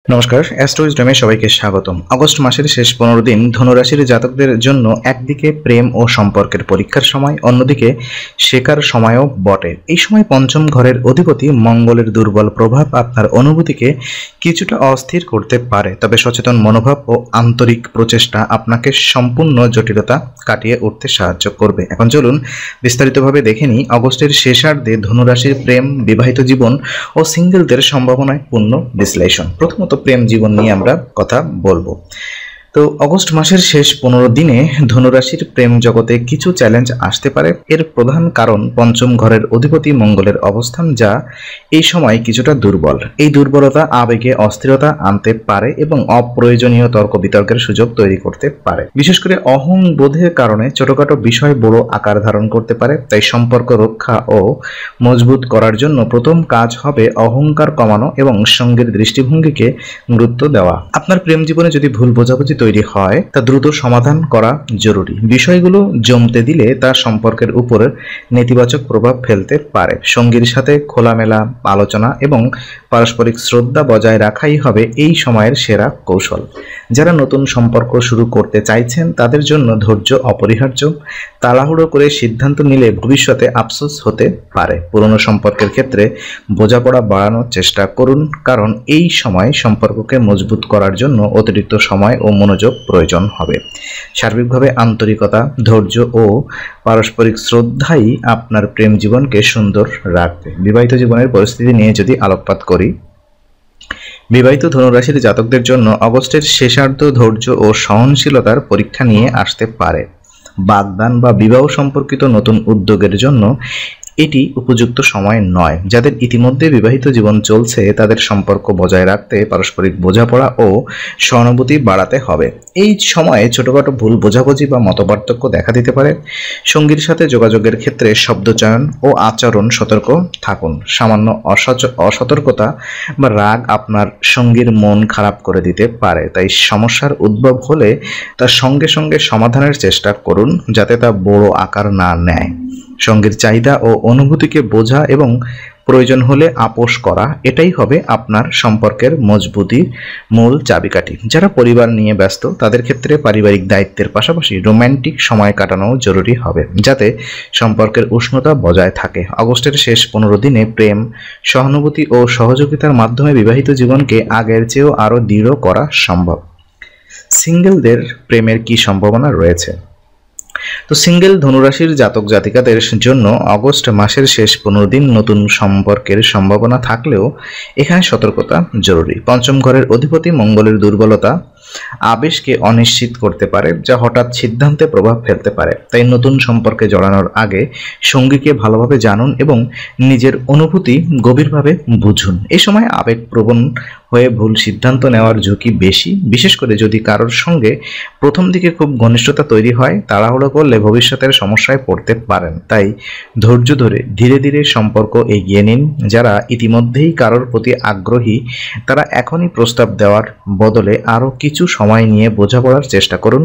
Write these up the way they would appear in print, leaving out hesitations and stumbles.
নমস্কার, অ্যাস্ট্রোইজডমে সবাইকে স্বাগতম। আগস্ট মাসের শেষ 15 দিন ধনুরাশির জাতকদের জন্য একদিকে প্রেম ও সম্পর্কের পরীক্ষার সময়, অন্যদিকে শেখার সময়ও বটে। এই সময় পঞ্চম ঘরের অধিপতি মঙ্গলের দুর্বল প্রভাব আপনার অনুভূতিকে কিছুটা অস্থির করতে পারে, তবে সচেতন মনোভাব ও আন্তরিক প্রচেষ্টা আপনাকে সম্পূর্ণ জটিলতা কাটিয়ে উঠতে সাহায্য করবে। এখন চলুন বিস্তারিতভাবে দেখে নিই আগস্টের শেষার্ধে ধনুরাশির প্রেম, বিবাহিত জীবন ও সিঙ্গেলদের সম্ভাবনায় পূর্ণ বিশ্লেষণ। প্রথমত প্রেম জীবন নিয়ে আমরা কথা বলবো। তো আগস্ট মাসের শেষ 15 দিনে ধনুরাশির প্রেম জগতে কিছু চ্যালেঞ্জ আসতে পারে। এর প্রধান কারণ পঞ্চম ঘরের অধিপতি মঙ্গলের অবস্থান, যা এই সময় কিছুটা দুর্বল। এই দুর্বলতা আবেগে অস্থিরতা আনতে পারে এবং অপ্রয়োজনীয় তর্ক বিতর্কের সুযোগ তৈরি করতে পারে। বিশেষ করে অহং বোধের কারণে ছোটখাটো বিষয় বড় আকার ধারণ করতে পারে। তাই সম্পর্ক রক্ষা ও মজবুত করার জন্য প্রথম কাজ হবে অহংকার কমানো এবং সঙ্গীর দৃষ্টিভঙ্গিকে গুরুত্ব দেওয়া। আপনার প্রেম জীবনে যদি ভুল বোঝাবুঝি তৈরি হয় তা দ্রুত সমাধান করা জরুরি। বিষয়গুলো জমতে দিলে তা সম্পর্কের উপর নেতিবাচক প্রভাব ফেলতে পারে। সঙ্গীর সাথে খোলামেলা আলোচনা এবং পারস্পরিক শ্রদ্ধা বজায় রাখাই হবে এই সময়ের সেরা কৌশল। যারা নতুন সম্পর্ক শুরু করতে চাইছেন তাদের জন্য ধৈর্য অপরিহার্য। তাড়াহুড়ো করে সিদ্ধান্ত নিলে ভবিষ্যতে আফসোস হতে পারে। পুরনো সম্পর্কের ক্ষেত্রে বোঝাপড়া বাড়ানোর চেষ্টা করুন, কারণ এই সময় সম্পর্ককে মজবুত করার জন্য অতিরিক্ত সময় ও মনোযোগ প্রয়োজন হবে। সার্বিকভাবে আন্তরিকতা, ধৈর্য ও পারস্পরিক শ্রদ্ধাই আপনার প্রেম জীবনকে সুন্দর রাখবে। বিবাহিত জীবনের পরিস্থিতি নিয়ে যদি আলোকপাত করি, বিবাহিত ধনুরাশির জাতকদের জন্য আগস্টের শেষার্ধ ধৈর্য ও সহনশীলতার পরীক্ষা নিয়ে আসতে পারে। বাগদান বা বিবাহ সম্পর্কিত নতুন উদ্যোগের জন্য এটি উপযুক্ত সময় নয়। যাদের ইতিমধ্যে বিবাহিত জীবন চলছে তাদের সম্পর্ক বজায় রাখতে পারস্পরিক বোঝাপড়া ও সহানুভূতি বাড়াতে হবে। এই সময়ে ছোটখাটো ভুল বোঝাবুঝি বা মতপার্থক্য দেখা দিতে পারে। সঙ্গীর সাথে যোগাযোগের ক্ষেত্রে শব্দচয়ন ও আচরণ সতর্ক থাকুন। সামান্য অসতর্কতা বা রাগ আপনার সঙ্গীর মন খারাপ করে দিতে পারে। তাই সমস্যার উদ্ভব হলে তার সঙ্গে সঙ্গে সমাধানের চেষ্টা করুন, যাতে তা বড় আকার না নেয়। সঙ্গীর চাহিদা ও অনুভূতিকে বোঝা এবং প্রয়োজন হলে আপোষ করা, এটাই হবে আপনার সম্পর্কের মজবুতির মূল চাবিকাঠি। যারা পরিবার নিয়ে ব্যস্ত তাদের ক্ষেত্রে পারিবারিক দায়িত্বের পাশাপাশি রোমান্টিক সময় কাটানো জরুরি হবে, যাতে সম্পর্কের উষ্ণতা বজায় থাকে। আগস্টের শেষ 15 দিনে প্রেম, সহানুভূতি ও সহযোগিতার মাধ্যমে বিবাহিত জীবনকে আগের চেয়েও আরও দৃঢ় করা সম্ভব। সিঙ্গেলদের প্রেমের কি সম্ভাবনা রয়েছে? তো সিঙ্গেল ধনুরাশির জাতক জাতিকাদের জন্য আগস্ট মাসের শেষ 15 দিন নতুন সম্পর্কের সম্ভাবনা থাকলেও এখানে সতর্কতা জরুরি। পঞ্চম ঘরের অধিপতি মঙ্গলের দুর্বলতা আবেশকে অনিশ্চিত করতে পারে, যা হঠাৎ সিদ্ধান্তে প্রভাব ফেলতে পারে। তাই নতুন সম্পর্কে জড়ানোর আগে সঙ্গীকে ভালোভাবে জানুন এবং নিজের অনুভূতি গভীরভাবে বুঝুন। এই সময় আবেগপ্রবণ হয়ে ভুল সিদ্ধান্ত নেওয়ার ঝুঁকি বেশি, বিশেষ করে যদি কারোর সঙ্গে প্রথম দিকে খুব ঘনিষ্ঠতা তৈরি হয়। তাড়াহুড়ো করলে ভবিষ্যতের সমস্যায় পড়তে পারেন। তাই ধৈর্য ধরে ধীরে ধীরে সম্পর্ক এগিয়ে নিন। যারা ইতিমধ্যেই কারোর প্রতি আগ্রহী তারা এখনই প্রস্তাব দেওয়ার বদলে আরও কিছু সময় নিয়ে বোঝাপড়ার চেষ্টা করুন।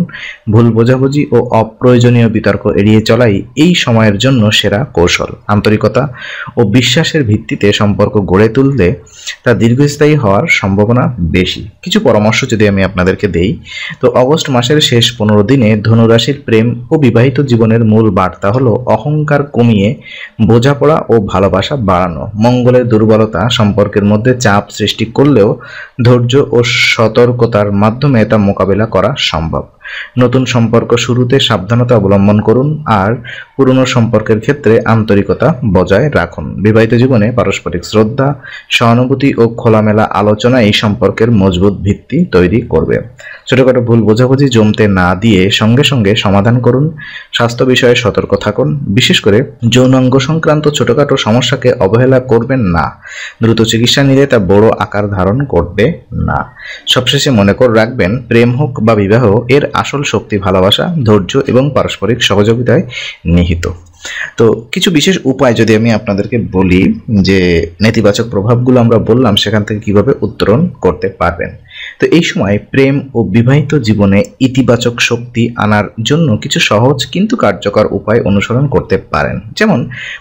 ভুল বোঝাবুঝি ও অপ্রয়োজনীয় বিতর্ক এড়িয়ে চলাই এই সময়ের জন্য সেরা কৌশল। আন্তরিকতা ও বিশ্বাসের ভিত্তিতে সম্পর্ক গড়ে তুললে তা দীর্ঘস্থায়ী হওয়ার সম্ভাবনা বেশি। কিছু পরামর্শ যদি আমি আপনাদেরকে দেই, তো আগস্ট মাসের শেষ 15 দিনে ধনুরাশির প্রেম ও বিবাহিত জীবনের মূল বার্তা হলো অহংকার কমিয়ে বোঝাপড়া ও ভালোবাসা বাড়ানো। মঙ্গলের দুর্বলতা সম্পর্কের মধ্যে চাপ সৃষ্টি করলেও ধৈর্য ও সতর্কতার মাধ্যমে তা মোকাবেলা করা সম্ভব। নতুন সম্পর্ক শুরুতে সাবধানতা অবলম্বন করুন আর পুরনো সম্পর্কের ক্ষেত্রে আন্তরিকতা বজায় রাখুন। বিবাহিত জীবনে পারস্পরিক শ্রদ্ধা, সহানুভূতি ও খোলামেলা আলোচনা এই সম্পর্কের মজবুত ভিত্তি তৈরি করবে। ছোটখাটো ভুল বোঝাবুঝি জমতে না দিয়ে সঙ্গে সঙ্গে সমাধান করুন। স্বাস্থ্য বিষয়ে সতর্ক থাকুন, বিশেষ করে যৌনাঙ্গ সংক্রান্ত ছোটখাটো সমস্যাকে অবহেলা করবেন না। দ্রুত চিকিৎসা নিলে তা বড় আকার ধারণ করবে না। সবশেষে মনে করে রাখবেন, প্রেম হোক বা বিবাহ, এর আসল শক্তি ভালোবাসা, ধৈর্য এবং পারস্পরিক সহযোগিতায় নিহিত। তো কিছু বিশেষ উপায় যদি আমি আপনাদেরকে বলি, যে নেতিবাচক প্রভাবগুলো আমরা বললাম সেখান থেকে কিভাবে উত্তরণ করতে পারবেন। তো এই সময় প্রেম ও বিবাহিত জীবনে ইতিবাচক শক্তি আনার জন্য কিছু সহজ কিন্তু কার্যকর উপায় অনুসরণ করতে পারেন। যেমন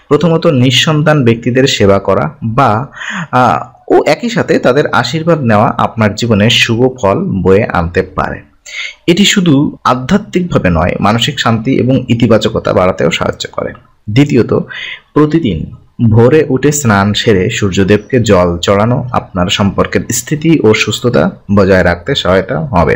প্রথমত নিঃসন্তান ব্যক্তিদের সেবা করা বা ও একই সাথে তাদের আশীর্বাদ নেওয়া আপনার জীবনে শুভ ফল বয়ে আনতে পারে। এটি শুধু আধ্যাত্মিকভাবে নয়, মানসিক শান্তি এবং ইতিবাচকতা বাড়াতেও সাহায্য করে। দ্বিতীয়ত, প্রতিদিন ভোরে উঠে স্নান সেরে সূর্যদেবকে জল চড়ানো আপনার সম্পর্কের স্থিতি ও সুস্থতা বজায় রাখতে সহায়তা হবে।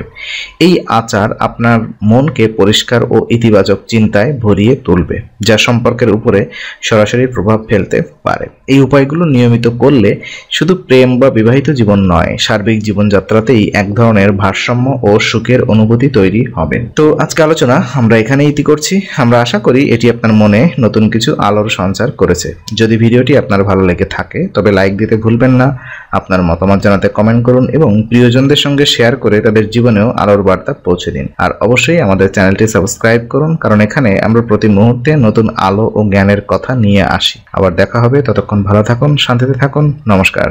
এই আচার আপনার মনকে পরিষ্কার ও ইতিবাচক চিন্তায় ভরিয়ে তুলবে, যা সম্পর্কের উপরে সরাসরি প্রভাব ফেলতে পারে। এই উপায়গুলো নিয়মিত করলে শুধু প্রেম বা বিবাহিত জীবন নয়, সার্বিক জীবনযাত্রাতেই এক ধরনের ভারসাম্য ও সুখের অনুভূতি তৈরি হবে। তো আজকে আলোচনা আমরা এখানেই ইতি করছি। আমরা আশা করি এটি আপনার মনে নতুন কিছু আলোর সঞ্চার করেছে। যদি ভিডিওটি আপনার ভালো লেগে থাকে তবে লাইক দিতে ভুলবেন না, আপনার মতামত জানাতে কমেন্ট করুন এবং প্রিয়জনদের সঙ্গে শেয়ার করে তাদের জীবনেও আলোর বার্তা পৌঁছে দিন। আর অবশ্যই আমাদের চ্যানেলটি সাবস্ক্রাইব করুন, কারণ এখানে আমরা প্রতি মুহূর্তে নতুন আলো ও জ্ঞানের কথা নিয়ে আসি। আবার দেখা হবে, ততক্ষণ ভালো থাকুন, শান্তিতে থাকুন। নমস্কার।